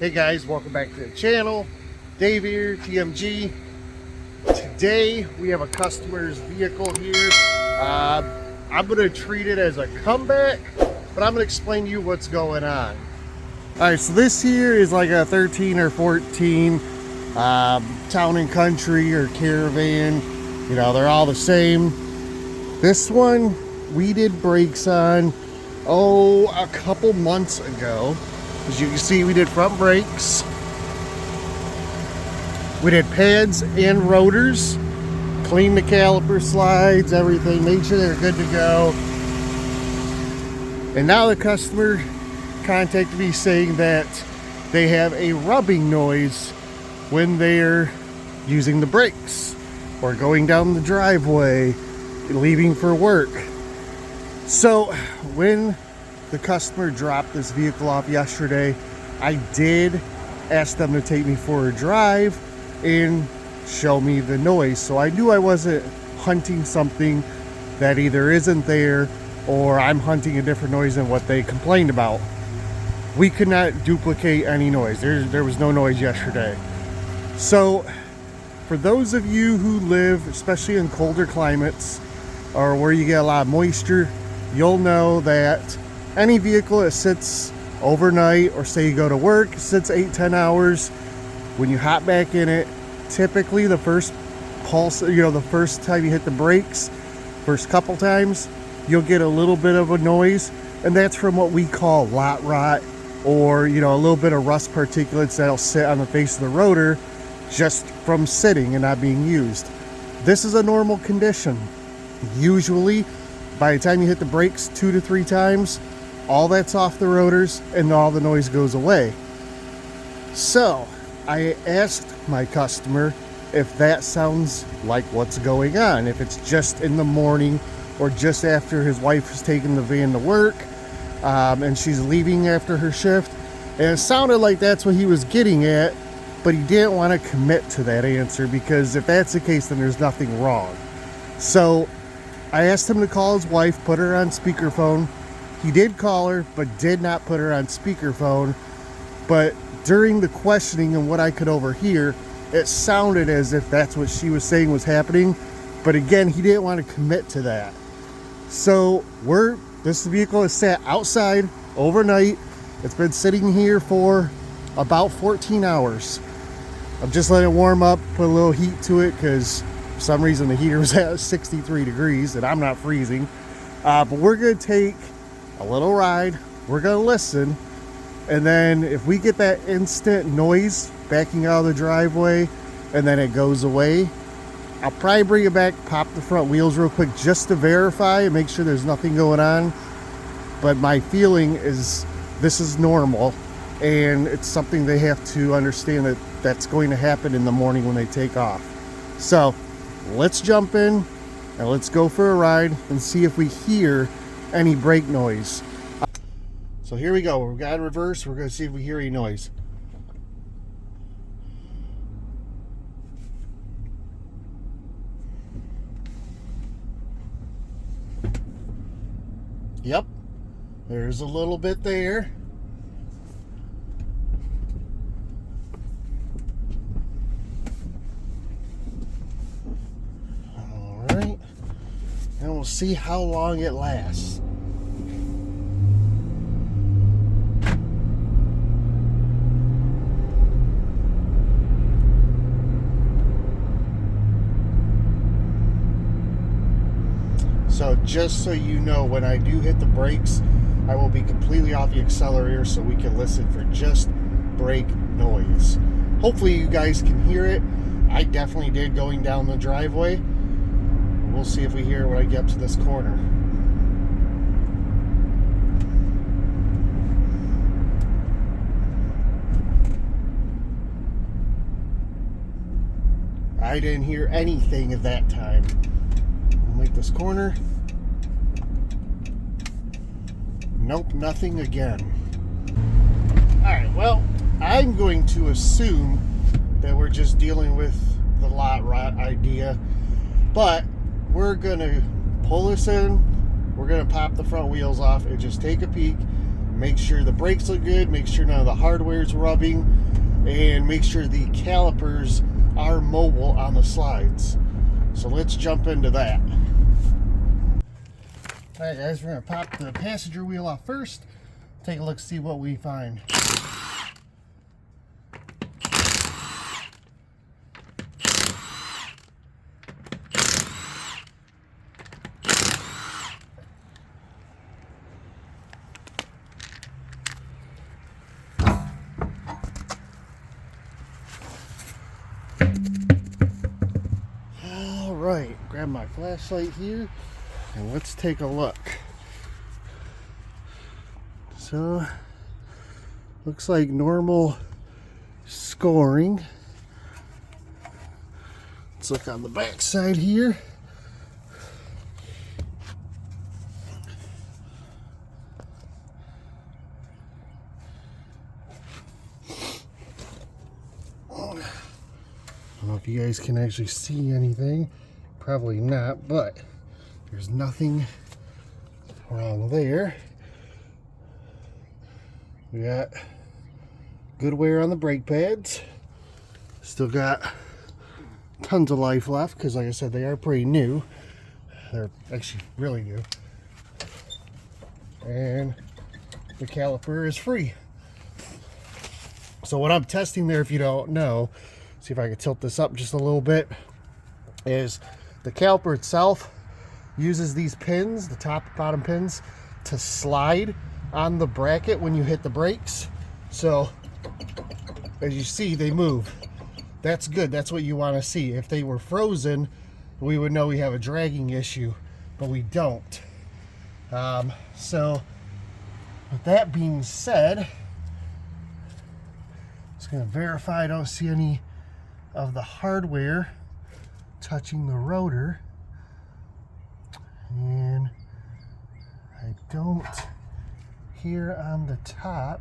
Hey guys, welcome back to the channel. Dave here, TMG. Today we have a customer's vehicle here. I'm going to treat it as a comeback, but I'm going to explain to you what's going on. Alright, so this here is like a 13 or 14 town and country or caravan. You know, they're all the same. This one we did brakes on, a couple months ago. As you can see, we did front brakes. We did pads and rotors. Cleaned the caliper slides, everything. Made sure they're good to go. And now the customer contacted me saying that they have a rubbing noise when they're using the brakes or going down the driveway, leaving for work. So when the customer dropped this vehicle off yesterday, I did ask them to take me for a drive and show me the noise. So I knew I wasn't hunting something that either isn't there or I'm hunting a different noise than what they complained about. We could not duplicate any noise. There was no noise yesterday. So for those of you who live, especially in colder climates or where you get a lot of moisture, you'll know that any vehicle that sits overnight, or say you go to work, sits 8-10 hours, when you hop back in it, typically the first pulse, the first time you hit the brakes, first couple times, you'll get a little bit of a noise, and that's from what we call lot rot, or a little bit of rust particulates that'll sit on the face of the rotor just from sitting and not being used. This is a normal condition. Usually by the time you hit the brakes 2 to 3 times, all that's off the rotors and all the noise goes away. So I asked my customer if that sounds like what's going on, if it's just in the morning or just after his wife has taken the van to work and she's leaving after her shift. And it sounded like that's what he was getting at, but he didn't want to commit to that answer, because if that's the case, then there's nothing wrong. So I asked him to call his wife, put her on speakerphone. He did call her, but did not put her on speakerphone. But during the questioning and what I could overhear, it sounded as if that's what she was saying was happening. But again, he didn't want to commit to that. So this vehicle is sat outside overnight. It's been sitting here for about 14 hours. I'm just letting it warm up, put a little heat to it, because for some reason the heater was at 63 degrees and I'm not freezing. But we're going to take a little ride. We're going to listen. And then if we get that instant noise backing out of the driveway and then it goes away, I'll probably bring it back, pop the front wheels real quick just to verify and make sure there's nothing going on. But my feeling is this is normal, and it's something they have to understand that that's going to happen in the morning when they take off. So let's jump in and let's go for a ride and see if we hear any brake noise. So here we go. We've got in reverse. We're going to see if we hear any noise. Yep, there's a little bit there. All right, and we'll see how long it lasts. So just so you know, when I do hit the brakes, I will be completely off the accelerator so we can listen for just brake noise. Hopefully you guys can hear it. I definitely did going down the driveway. We'll see if we hear it when I get up to this corner. I didn't hear anything at that time. We'll make this corner. Nope, nothing again. Alright, well, I'm going to assume that we're just dealing with the lot rot idea, but we're gonna pull this in, we're gonna pop the front wheels off and just take a peek, Make sure the brakes look good, make sure none of the hardware is rubbing, and make sure the calipers are mobile on the slides. So let's jump into that. Alright guys, we're going to pop the passenger wheel off first. Take a look, see what we find. Alright, grab my flashlight here and let's take a look. So, looks like normal scoring. Let's look on the back side here. I don't know if you guys can actually see anything. Probably not, but there's nothing wrong there. We got good wear on the brake pads. Still got tons of life left because, like I said, they are pretty new. They're actually really new. And the caliper is free. So what I'm testing there, if you don't know, see if I can tilt this up just a little bit, is the caliper itself uses these pins, the top and bottom pins, to slide on the bracket when you hit the brakes. So as you see, they move. That's good. That's what you want to see. If they were frozen, we would know we have a dragging issue, but we don't. So with that being said, just going to verify I don't see any of the hardware touching the rotor, and I don't here on the top.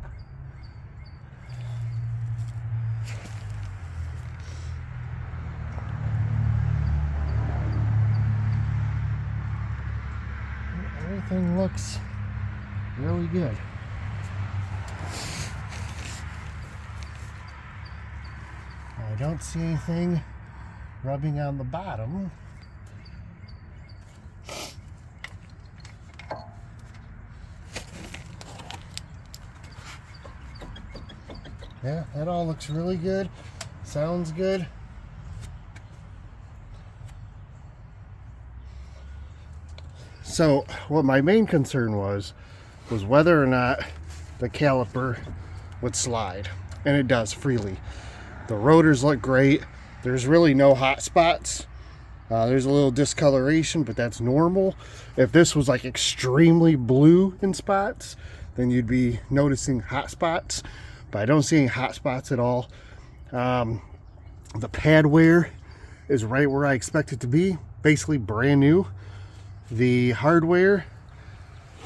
Everything looks really good. I don't see anything rubbing on the bottom. Yeah, that all looks really good. Sounds good. So what my main concern was whether or not the caliper would slide, and it does freely. The rotors look great. There's really no hot spots. There's a little discoloration, but that's normal. If this was like extremely blue in spots, then you'd be noticing hot spots, but I don't see any hot spots at all. The pad wear is right where I expect it to be, basically brand new. The hardware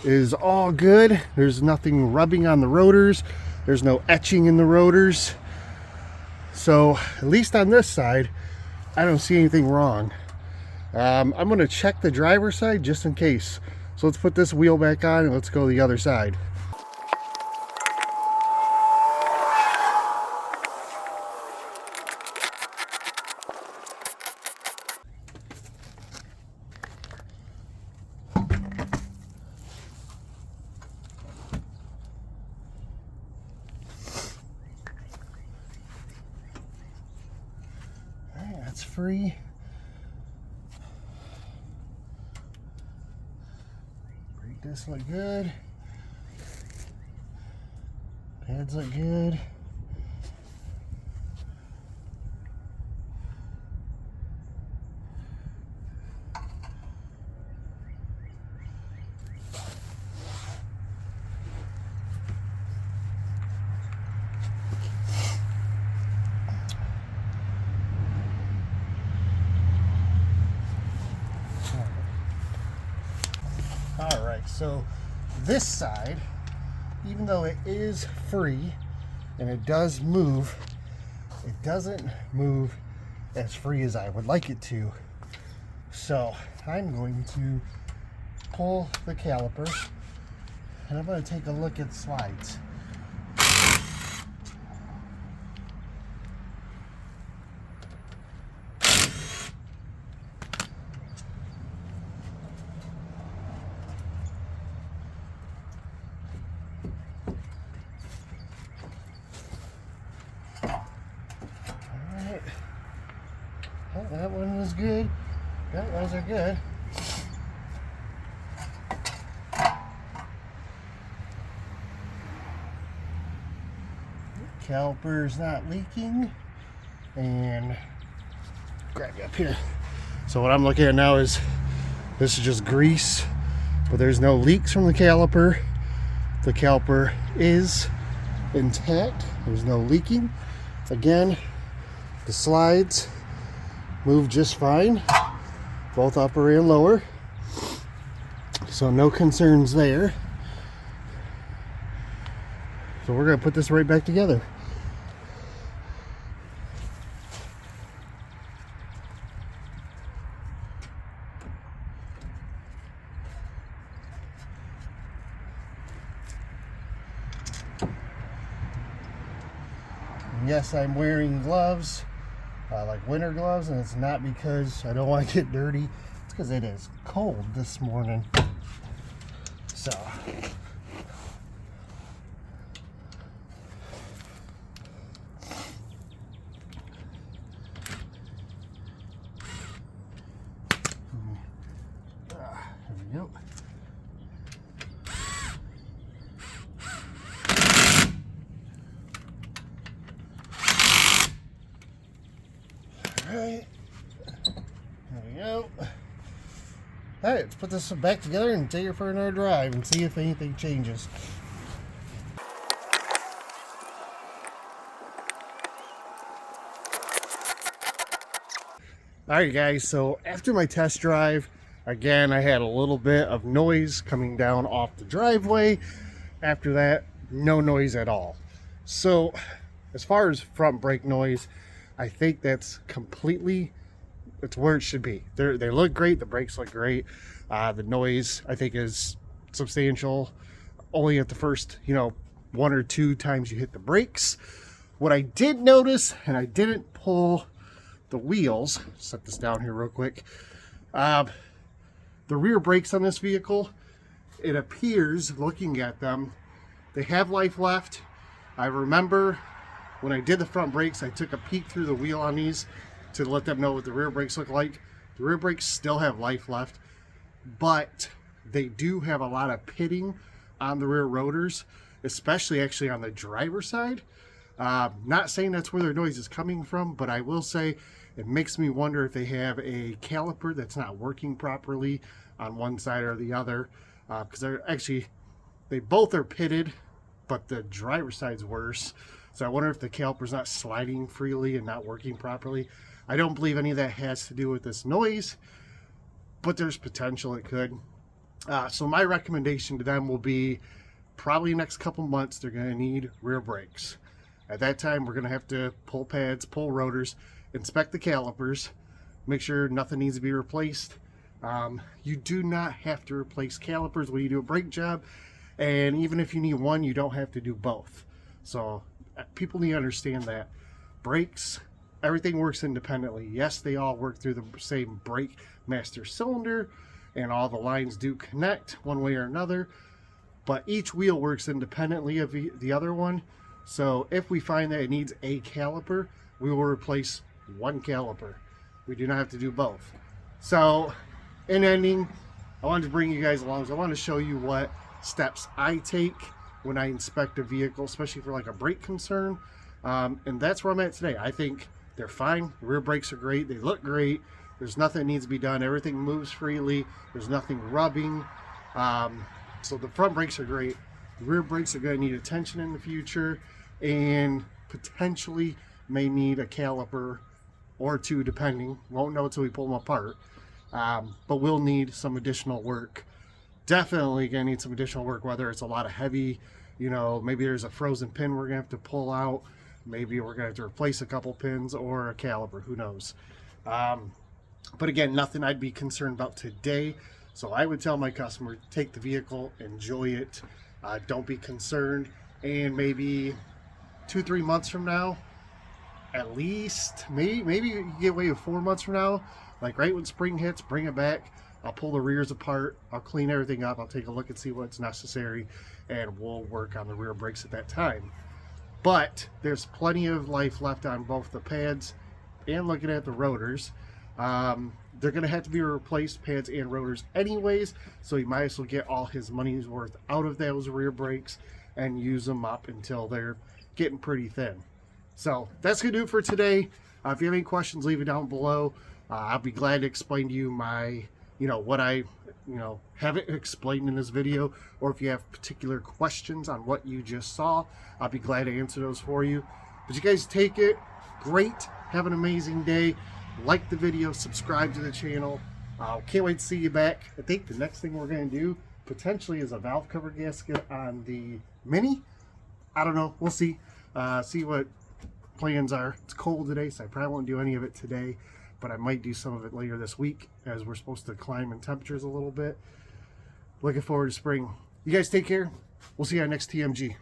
is all good. There's nothing rubbing on the rotors. There's no etching in the rotors. So at least on this side, I don't see anything wrong. I'm going to check the driver's side just in case. So let's put this wheel back on and let's go the other side. That's free. Brake discs look good. Pads look good. Alright, so this side, even though it is free and it does move, it doesn't move as free as I would like it to. So I'm going to pull the caliper and I'm going to take a look at the slides. Alright. Oh, that one was good. Yeah, those are good. Caliper's not leaking, and grab you up here. So what I'm looking at now is this is just grease, but there's no leaks from the caliper. The caliper is intact. There's no leaking. Again, the slides move just fine, both upper and lower. So no concerns there. So we're going to put this right back together. And yes, I'm wearing gloves, like winter gloves, and it's not because I don't want to get dirty. It's because it is cold this morning. So there we go. Alright, there we go. Alright, let's put this back together and take it for another drive and see if anything changes. Alright guys, so after my test drive, again I had a little bit of noise coming down off the driveway. After that, no noise at all. So as far as front brake noise, I think that's completely, it's where it should be. They look great, the brakes look great. The noise I think is substantial only at the first, one or two times you hit the brakes. What I did notice, and I didn't pull the wheels, set this down here real quick. The rear brakes on this vehicle, it appears, looking at them, they have life left. I remember when I did the front brakes, I took a peek through the wheel on these to let them know what the rear brakes look like. The rear brakes still have life left, but they do have a lot of pitting on the rear rotors, especially actually on the driver's side. Not saying that's where their noise is coming from, but I will say it makes me wonder if they have a caliper that's not working properly on one side or the other, because they both are pitted, but the driver's side's worse. So I wonder if the caliper's not sliding freely and not working properly. I don't believe any of that has to do with this noise, but there's potential it could. So my recommendation to them will be probably next couple months they're going to need rear brakes. At that time, we're going to have to pull pads, pull rotors, inspect the calipers, make sure nothing needs to be replaced. You do not have to replace calipers when you do a brake job, and even if you need one, you don't have to do both. So people need to understand that brakes, everything works independently. Yes, they all work through the same brake master cylinder, and all the lines do connect one way or another, but each wheel works independently of the other one. So if we find that it needs a caliper, we will replace one caliper. We do not have to do both. So in ending, I wanted to bring you guys along. So I want to show you what steps I take when I inspect a vehicle, especially for like a brake concern. And that's where I'm at today. I think they're fine. The rear brakes are great. They look great. There's nothing that needs to be done. Everything moves freely. There's nothing rubbing. So the front brakes are great. The rear brakes are going to need attention in the future, and potentially may need a caliper or two, depending. Won't know until we pull them apart. But we'll need some additional work. Definitely going to need some additional work, whether it's a lot of heavy, maybe there's a frozen pin we're going to have to pull out. Maybe we're going to have to replace a couple pins or a caliper. Who knows? But again, nothing I'd be concerned about today. So I would tell my customer, take the vehicle, enjoy it. Don't be concerned. And maybe 2-3 months from now, at least, maybe you can get away with 4 months from now, like right when spring hits, bring it back. I'll pull the rears apart, I'll clean everything up, I'll take a look and see what's necessary, and we'll work on the rear brakes at that time. But there's plenty of life left on both the pads and looking at the rotors. They're going to have to be replaced, pads and rotors anyways, so he might as well get all his money's worth out of those rear brakes and use them up until they're getting pretty thin. So that's going to do it for today. If you have any questions, leave it down below. I'll be glad to explain to you my, what I, haven't explained in this video, or if you have particular questions on what you just saw, I'll be glad to answer those for you. But you guys take it great. Have an amazing day. Like the video, subscribe to the channel. Can't wait to see you back. I think the next thing we're going to do potentially is a valve cover gasket on the Mini. I don't know. We'll see. See what plans are. It's cold today, so I probably won't do any of it today, but I might do some of it later this week as we're supposed to climb in temperatures a little bit. Looking forward to spring. You guys take care. We'll see you on next TMG.